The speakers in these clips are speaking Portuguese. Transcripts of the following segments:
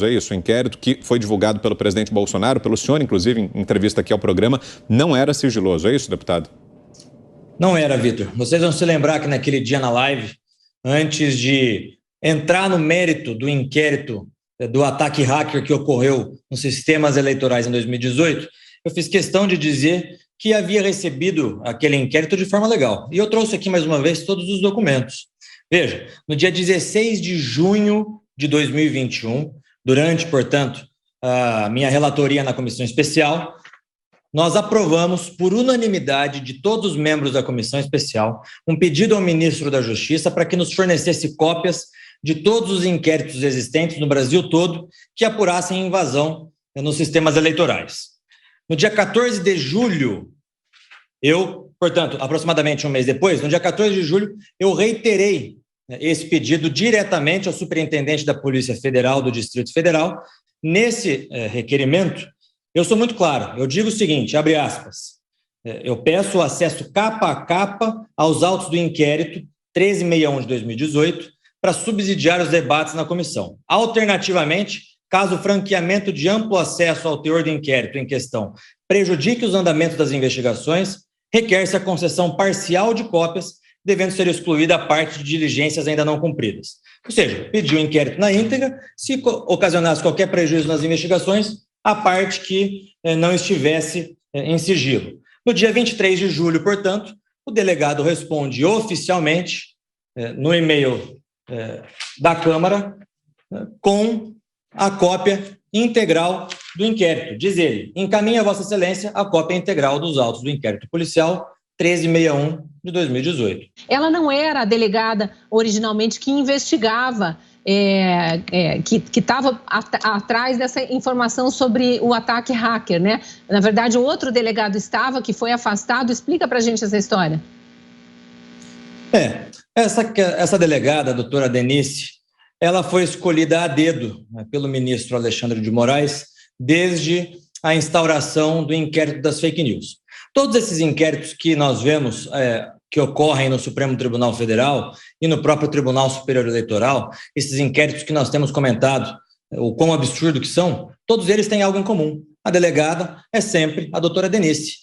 É isso, o inquérito que foi divulgado pelo presidente Bolsonaro, pelo senhor, inclusive, em entrevista aqui ao programa, não era sigiloso. É isso, deputado? Não era, Vitor. Vocês vão se lembrar que naquele dia na live, antes de entrar no mérito do inquérito do ataque hacker que ocorreu nos sistemas eleitorais em 2018, eu fiz questão de dizer que havia recebido aquele inquérito de forma legal. E eu trouxe aqui mais uma vez todos os documentos. Veja, no dia 16 de junho de 2021, durante, portanto, a minha relatoria na comissão especial, nós aprovamos, por unanimidade de todos os membros da comissão especial, um pedido ao ministro da Justiça para que nos fornecesse cópias de todos os inquéritos existentes no Brasil todo que apurassem invasão nos sistemas eleitorais. No dia 14 de julho, portanto, aproximadamente um mês depois, no dia 14 de julho, eu reiterei esse pedido diretamente ao superintendente da Polícia Federal do Distrito Federal. Nesse requerimento, eu sou muito claro, eu digo o seguinte, abre aspas, eu peço o acesso capa a capa aos autos do inquérito 1361 de 2018 para subsidiar os debates na comissão. Alternativamente, caso o franqueamento de amplo acesso ao teor do inquérito em questão prejudique os andamentos das investigações, requer-se a concessão parcial de cópias, devendo ser excluída a parte de diligências ainda não cumpridas. Ou seja, pediu o inquérito na íntegra, se ocasionasse qualquer prejuízo nas investigações, a parte que não estivesse em sigilo. No dia 23 de julho, portanto, o delegado responde oficialmente no e-mail da Câmara com a cópia integral do inquérito. Diz ele, encaminha a Vossa Excelência a cópia integral dos autos do inquérito policial 1361 de 2018. Ela não era a delegada originalmente que investigava, que estava atrás dessa informação sobre o ataque hacker, né? Na verdade, um outro delegado estava, que foi afastado. Explica para a gente essa história. Essa delegada, a doutora Denise, ela foi escolhida a dedo, né, pelo ministro Alexandre de Moraes desde a instauração do inquérito das fake news. Todos esses inquéritos que nós vemos que ocorrem no Supremo Tribunal Federal e no próprio Tribunal Superior Eleitoral, esses inquéritos que nós temos comentado, o quão absurdo que são, todos eles têm algo em comum. A delegada é sempre a doutora Denise.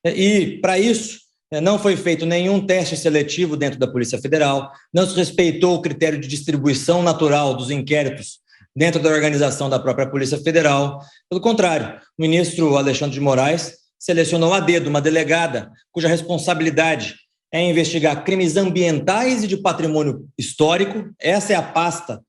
E, para isso, não foi feito nenhum teste seletivo dentro da Polícia Federal, não se respeitou o critério de distribuição natural dos inquéritos dentro da organização da própria Polícia Federal. Pelo contrário, o ministro Alexandre de Moraes selecionou a dedo uma delegada cuja responsabilidade é investigar crimes ambientais e de patrimônio histórico. Essa é a pasta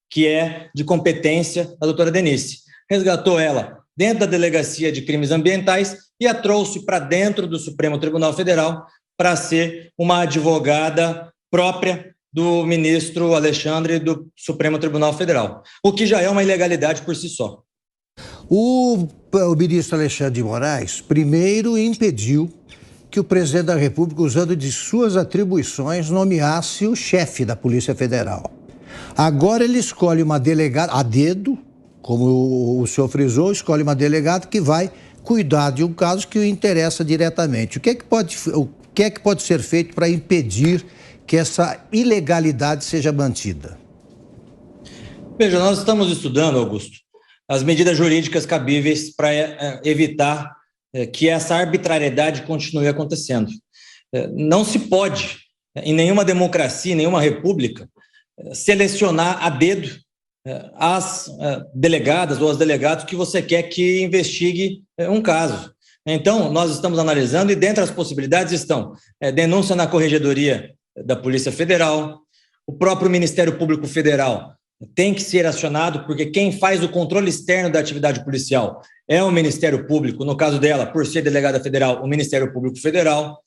que é de competência da doutora Denise. Resgatou ela dentro da Delegacia de Crimes Ambientais e a trouxe para dentro do Supremo Tribunal Federal para ser uma advogada própria do ministro Alexandre do Supremo Tribunal Federal, o que já é uma ilegalidade por si só. O ministro Alexandre de Moraes primeiro impediu que o presidente da República, usando de suas atribuições, nomeasse o chefe da Polícia Federal. Agora ele escolhe uma delegada, a dedo, como o senhor frisou, escolhe uma delegada que vai cuidar de um caso que o interessa diretamente. O que é que pode ser feito para impedir que essa ilegalidade seja mantida? Veja, nós estamos estudando, Augusto, as medidas jurídicas cabíveis para evitar que essa arbitrariedade continue acontecendo. Não se pode, em nenhuma democracia, em nenhuma república, selecionar a dedo as delegadas ou os delegados que você quer que investigue um caso. Então, nós estamos analisando e dentre as possibilidades estão denúncia na Corregedoria da Polícia Federal, o próprio Ministério Público Federal tem que ser acionado, porque quem faz o controle externo da atividade policial é o Ministério Público, no caso dela, por ser delegada federal, o Ministério Público Federal.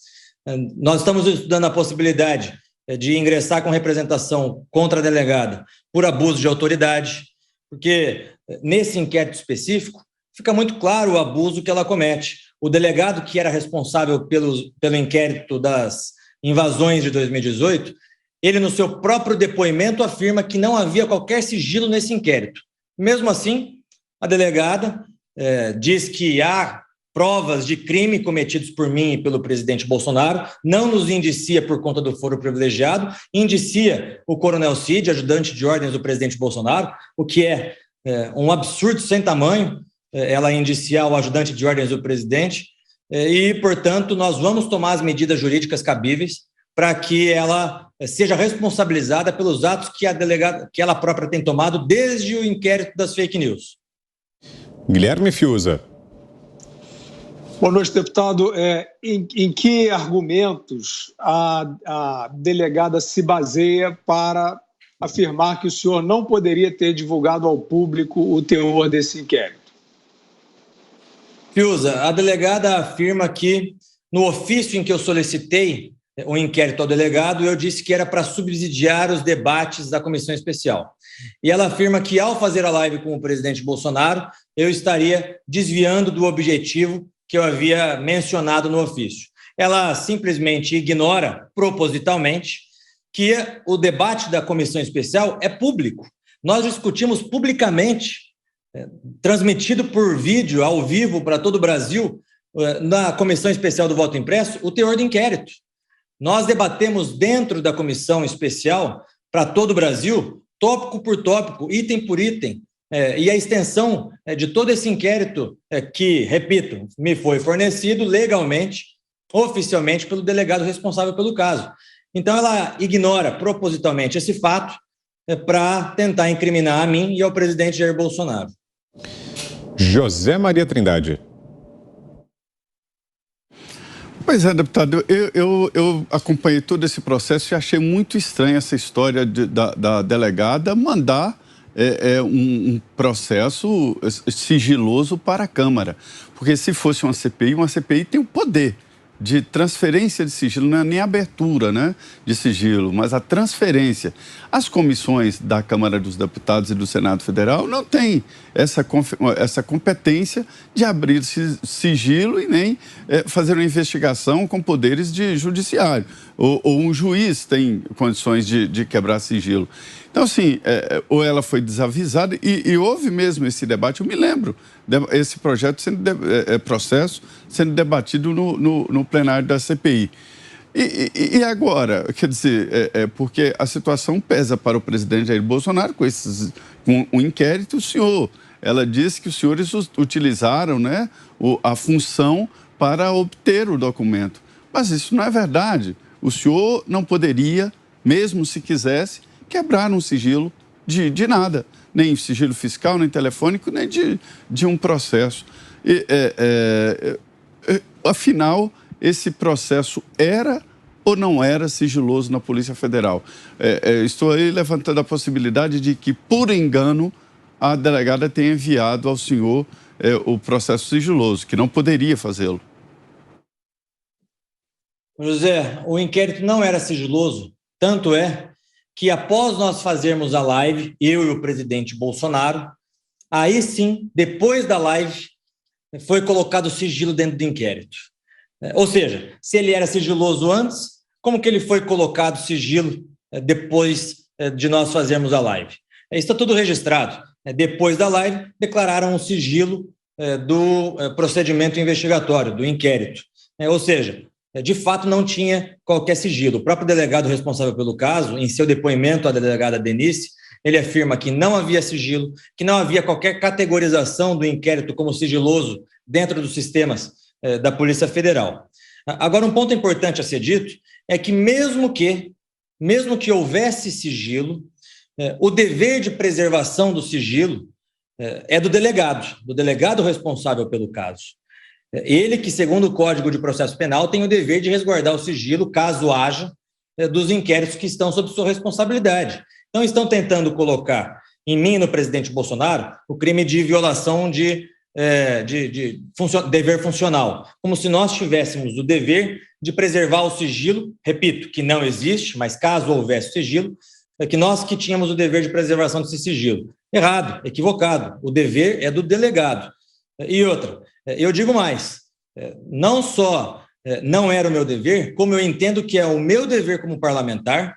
Nós estamos estudando a possibilidade de ingressar com representação contra a delegada por abuso de autoridade, porque nesse inquérito específico fica muito claro o abuso que ela comete. O delegado que era responsável pelo inquérito das invasões de 2018, ele no seu próprio depoimento afirma que não havia qualquer sigilo nesse inquérito. Mesmo assim, a delegada diz que há provas de crime cometidos por mim e pelo presidente Bolsonaro, não nos indicia por conta do foro privilegiado, indicia o coronel Cid, ajudante de ordens do presidente Bolsonaro, o que é um absurdo sem tamanho, ela indiciar o ajudante de ordens do presidente, e, portanto, nós vamos tomar as medidas jurídicas cabíveis para que ela seja responsabilizada pelos atos que ela própria tem tomado desde o inquérito das fake news. Guilherme Fiuza. Boa noite, deputado. Em que argumentos a delegada se baseia para afirmar que o senhor não poderia ter divulgado ao público o teor desse inquérito? Fiuza, a delegada afirma que, no ofício em que eu solicitei o inquérito ao delegado, eu disse que era para subsidiar os debates da comissão especial. E ela afirma que, ao fazer a live com o presidente Bolsonaro, eu estaria desviando do objetivo que eu havia mencionado no ofício. Ela simplesmente ignora, propositalmente, que o debate da comissão especial é público. Nós discutimos publicamente, transmitido por vídeo, ao vivo, para todo o Brasil, na comissão especial do voto impresso, o teor do inquérito. Nós debatemos dentro da comissão especial, para todo o Brasil, tópico por tópico, item por item, e a extensão de todo esse inquérito que, repito, me foi fornecido legalmente, oficialmente, pelo delegado responsável pelo caso. Então, ela ignora propositalmente esse fato para tentar incriminar a mim e ao presidente Jair Bolsonaro. José Maria Trindade. Pois é, deputado, eu acompanhei todo esse processo e achei muito estranha essa história da delegada mandar um processo sigiloso para a Câmara. Porque se fosse uma CPI tem o poder de transferência de sigilo, não é nem abertura, né, de sigilo, mas a transferência. As comissões da Câmara dos Deputados e do Senado Federal não têm essa competência de abrir sigilo e nem fazer uma investigação com poderes de judiciário. Ou um juiz tem condições de quebrar sigilo. Então, assim, ou ela foi desavisada, e houve mesmo esse debate, eu me lembro, esse processo sendo debatido no plenário da CPI. E agora, quer dizer, porque a situação pesa para o presidente Jair Bolsonaro com o inquérito, ela disse que os senhores utilizaram, né, a função para obter o documento. Mas isso não é verdade. O senhor não poderia, mesmo se quisesse, quebrar um sigilo de nada, nem sigilo fiscal, nem telefônico, nem de um processo. Afinal, esse processo era ou não era sigiloso na Polícia Federal? Estou aí levantando a possibilidade de que, por engano, a delegada tenha enviado ao senhor o processo sigiloso, que não poderia fazê-lo. José, o inquérito não era sigiloso, tanto é que após nós fazermos a live, eu e o presidente Bolsonaro, aí sim, depois da live, foi colocado sigilo dentro do inquérito. Ou seja, se ele era sigiloso antes, como que ele foi colocado sigilo depois de nós fazermos a live? Isso está tudo registrado. Depois da live, declararam o sigilo do procedimento investigatório, do inquérito. Ou seja, de fato não tinha qualquer sigilo. O próprio delegado responsável pelo caso, em seu depoimento à delegada Denise, ele afirma que não havia sigilo, que não havia qualquer categorização do inquérito como sigiloso dentro dos sistemas da Polícia Federal. Agora, um ponto importante a ser dito é que mesmo que houvesse sigilo, o dever de preservação do sigilo é do delegado responsável pelo caso. Ele que, segundo o Código de Processo Penal, tem o dever de resguardar o sigilo, caso haja, dos inquéritos que estão sob sua responsabilidade. Então, estão tentando colocar em mim e no presidente Bolsonaro o crime de violação de dever funcional, como se nós tivéssemos o dever de preservar o sigilo, repito, que não existe, mas caso houvesse sigilo, que nós que tínhamos o dever de preservação desse sigilo. Errado, equivocado. O dever é do delegado. E outra, eu digo mais, não só não era o meu dever, como eu entendo que é o meu dever como parlamentar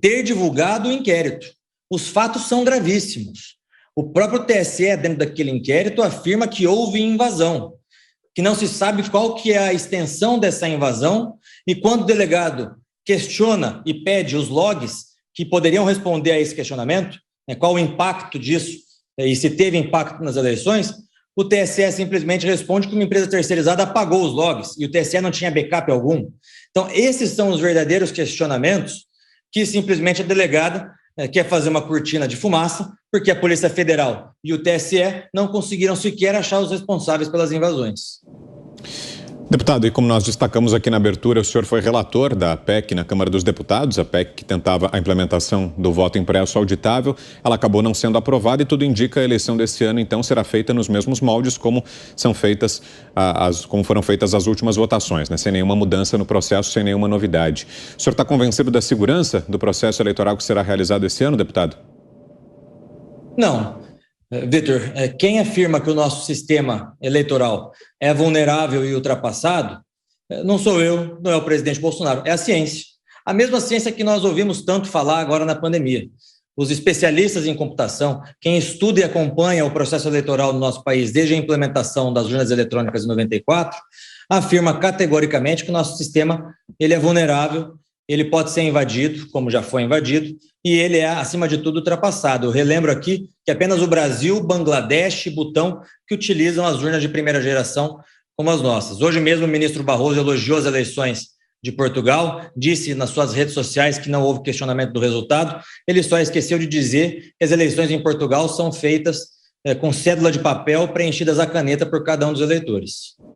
ter divulgado o inquérito. Os fatos são gravíssimos. O próprio TSE, dentro daquele inquérito, afirma que houve invasão, que não se sabe qual que é a extensão dessa invasão, e quando o delegado questiona e pede os logs que poderiam responder a esse questionamento, qual o impacto disso e se teve impacto nas eleições, o TSE simplesmente responde que uma empresa terceirizada apagou os logs e o TSE não tinha backup algum. Então, esses são os verdadeiros questionamentos que simplesmente a delegada quer fazer uma cortina de fumaça, porque a Polícia Federal e o TSE não conseguiram sequer achar os responsáveis pelas invasões. Deputado, e como nós destacamos aqui na abertura, o senhor foi relator da PEC na Câmara dos Deputados, a PEC que tentava a implementação do voto impresso auditável. Ela acabou não sendo aprovada e tudo indica a eleição desse ano, então, será feita nos mesmos moldes como foram feitas as últimas votações, né? Sem nenhuma mudança no processo, sem nenhuma novidade. O senhor está convencido da segurança do processo eleitoral que será realizado esse ano, deputado? Não. Vitor, quem afirma que o nosso sistema eleitoral é vulnerável e ultrapassado, não sou eu, não é o presidente Bolsonaro, é a ciência. A mesma ciência que nós ouvimos tanto falar agora na pandemia. Os especialistas em computação, quem estuda e acompanha o processo eleitoral no nosso país desde a implementação das urnas eletrônicas em 94, afirma categoricamente que o nosso sistema ele é vulnerável, ele pode ser invadido, como já foi invadido, e ele é, acima de tudo, ultrapassado. Eu relembro aqui que apenas o Brasil, Bangladesh e Butão que utilizam as urnas de primeira geração como as nossas. Hoje mesmo o ministro Barroso elogiou as eleições de Portugal, disse nas suas redes sociais que não houve questionamento do resultado, ele só esqueceu de dizer que as eleições em Portugal são feitas com cédula de papel preenchidas à caneta por cada um dos eleitores.